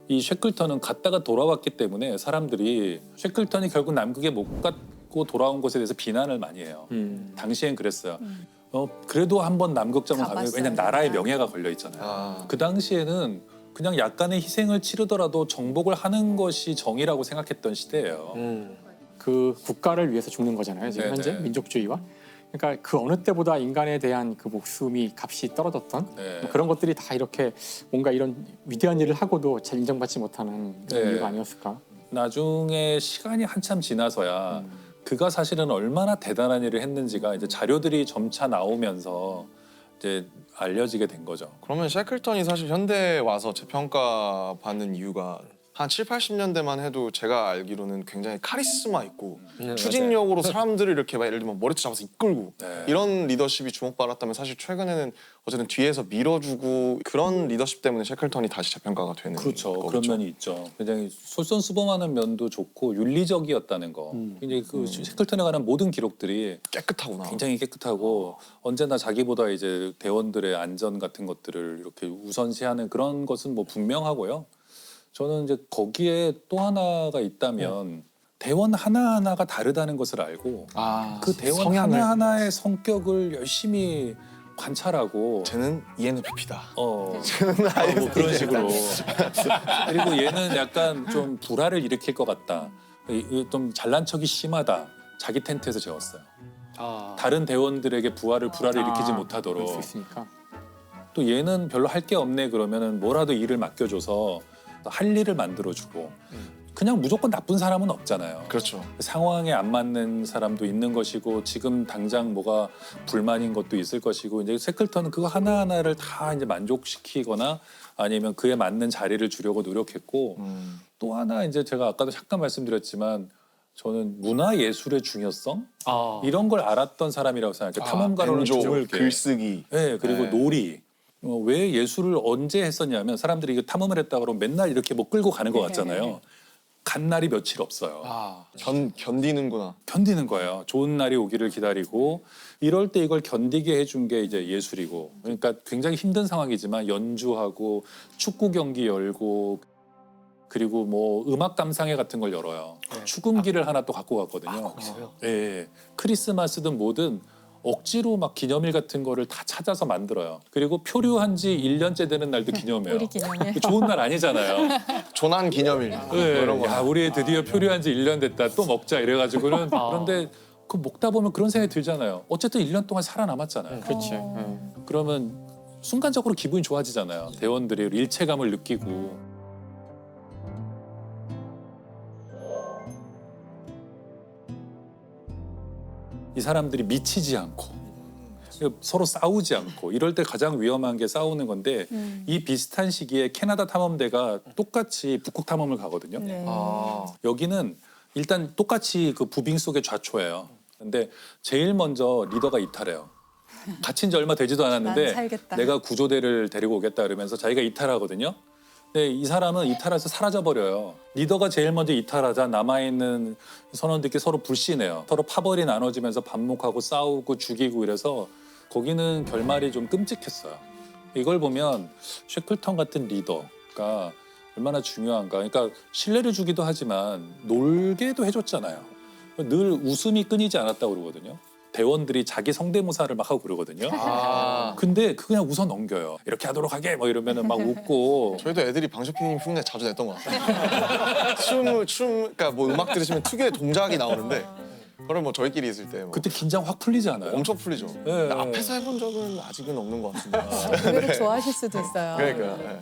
이 쉐클턴은 갔다가 돌아왔기 때문에 사람들이 쉐클턴이 결국 남극에 못 갔고 돌아온 것에 대해서 비난을 많이 해요. 당시엔 그랬어요. 그래도 한번 남극점을 가면 가봤어야 왜냐면 나라의 된다. 명예가 걸려 있잖아요. 그 당시에는 그냥 약간의 희생을 치르더라도 정복을 하는 것이 정의라고 생각했던 시대예요. 그 국가를 위해서 죽는 거잖아요. 지금 네네. 현재 민족주의와. 그러니까 그 어느 때보다 인간에 대한 그 목숨이 값이 떨어졌던 네. 뭐 그런 것들이 다 이렇게 뭔가 이런 위대한 일을 하고도 잘 인정받지 못하는 그런 네. 이유가 아니었을까? 나중에 시간이 한참 지나서야 그가 사실은 얼마나 대단한 일을 했는지가 이제 자료들이 점차 나오면서 이제 알려지게 된 거죠. 그러면 셰클턴이 사실 현대에 와서 재평가 받는 이유가 한 7, 80년대만 해도 제가 알기로는 굉장히 카리스마 있고 추진력으로 사람들을 이렇게 막 예를 들면 머리채 잡아서 이끌고 네. 이런 리더십이 주목받았다면 사실 최근에는 어쨌든 뒤에서 밀어주고 그런 리더십 때문에 셰클턴이 다시 재평가가 되는 그렇죠. 거겠죠. 그런 면이 있죠. 굉장히 솔선수범하는 면도 좋고 윤리적이었다는 거. 굉장히 그 셰클턴에 관한 모든 기록들이 깨끗하구나. 굉장히 깨끗하고 언제나 자기보다 이제 대원들의 안전 같은 것들을 이렇게 우선시하는 그런 것은 뭐 분명하고요. 저는 이제 거기에 또 하나가 있다면 대원 하나하나가 다르다는 것을 알고 그 대원 성향을. 하나하나의 성격을 열심히 관찰하고 쟤는 ENFP다. 뭐 그런 식으로 그리고 얘는 약간 좀 불화를 일으킬 것 같다. 좀 잘난 척이 심하다. 자기 텐트에서 재웠어요. 다른 대원들에게 불화를 일으키지 못하도록. 그럴 수 있으니까. 또 얘는 별로 할 게 없네 그러면은 뭐라도 일을 맡겨줘서 할 일을 만들어주고 그냥 무조건 나쁜 사람은 없잖아요. 그렇죠. 상황에 안 맞는 사람도 있는 것이고 지금 당장 뭐가 불만인 것도 있을 것이고 이제 셰클턴은 그거 하나하나를 다 이제 만족시키거나 아니면 그에 맞는 자리를 주려고 노력했고 또 하나 이제 제가 아까도 잠깐 말씀드렸지만 저는 문화 예술의 중요성 이런 걸 알았던 사람이라고 생각해요. 탐험가로는 벤조, 드물게. 글쓰기. 네, 그리고 네. 놀이. 왜 예술을 언제 했었냐면 사람들이 이거 탐험을 했다 그러면 맨날 이렇게 뭐 끌고 가는 것 같잖아요. 간 날이 며칠 없어요. 견디는구나. 견디는 거예요. 좋은 날이 오기를 기다리고 이럴 때 이걸 견디게 해준 게 이제 예술이고 그러니까 굉장히 힘든 상황이지만 연주하고 축구 경기 열고 그리고 뭐 음악 감상회 같은 걸 열어요. 축음기를 하나 또 갖고 갔거든요. 예, 크리스마스든 뭐든 억지로 막 기념일 같은 거를 다 찾아서 만들어요. 그리고 표류한 지 1년째 되는 날도 기념해요. 우리 기념일. 좋은 날 아니잖아요. 조난 기념일. 네. 이런 거. 야, 우리 드디어 표류한 지 1년 됐다. 또 먹자 이래가지고는 그런데 그 먹다 보면 그런 생각이 들잖아요. 어쨌든 1년 동안 살아남았잖아요. 그렇지. 그러면 순간적으로 기분이 좋아지잖아요. 대원들이 일체감을 느끼고. 이 사람들이 미치지 않고 서로 싸우지 않고 이럴 때 가장 위험한 게 싸우는 건데 이 비슷한 시기에 캐나다 탐험대가 똑같이 북극 탐험을 가거든요. 네. 여기는 일단 똑같이 그 부빙 속의 좌초예요. 근데 제일 먼저 리더가 이탈해요. 갇힌 지 얼마 되지도 난 않았는데 살겠다. 내가 구조대를 데리고 오겠다 그러면서 자기가 이탈하거든요. 근데 이 사람은 이탈해서 사라져버려요. 리더가 제일 먼저 이탈하자 남아있는 선원들끼리 서로 불신해요. 서로 파벌이 나눠지면서 반목하고 싸우고 죽이고 이래서 거기는 결말이 좀 끔찍했어요. 이걸 보면 셰클턴 같은 리더가 얼마나 중요한가. 그러니까 신뢰를 주기도 하지만 놀게도 해줬잖아요. 늘 웃음이 끊이지 않았다고 그러거든요. 대원들이 자기 성대모사를 막 하고 그러거든요. 근데 그냥 웃어 넘겨요. 이렇게 하도록 하게 뭐 이러면은 막 웃고. 저희도 애들이 방쇼피님 흉내 자주 냈던 것 같아요. 그러니까 뭐 음악 들으시면 특유의 동작이 나오는데 그걸 뭐 저희끼리 있을 때 뭐 그때 긴장 확 풀리지 않아요? 엄청 풀리죠. 네. 근데 앞에서 해본 적은 아직은 없는 것 같습니다. 의외로 좋아하실 수도 있어요. 그러니까. 네.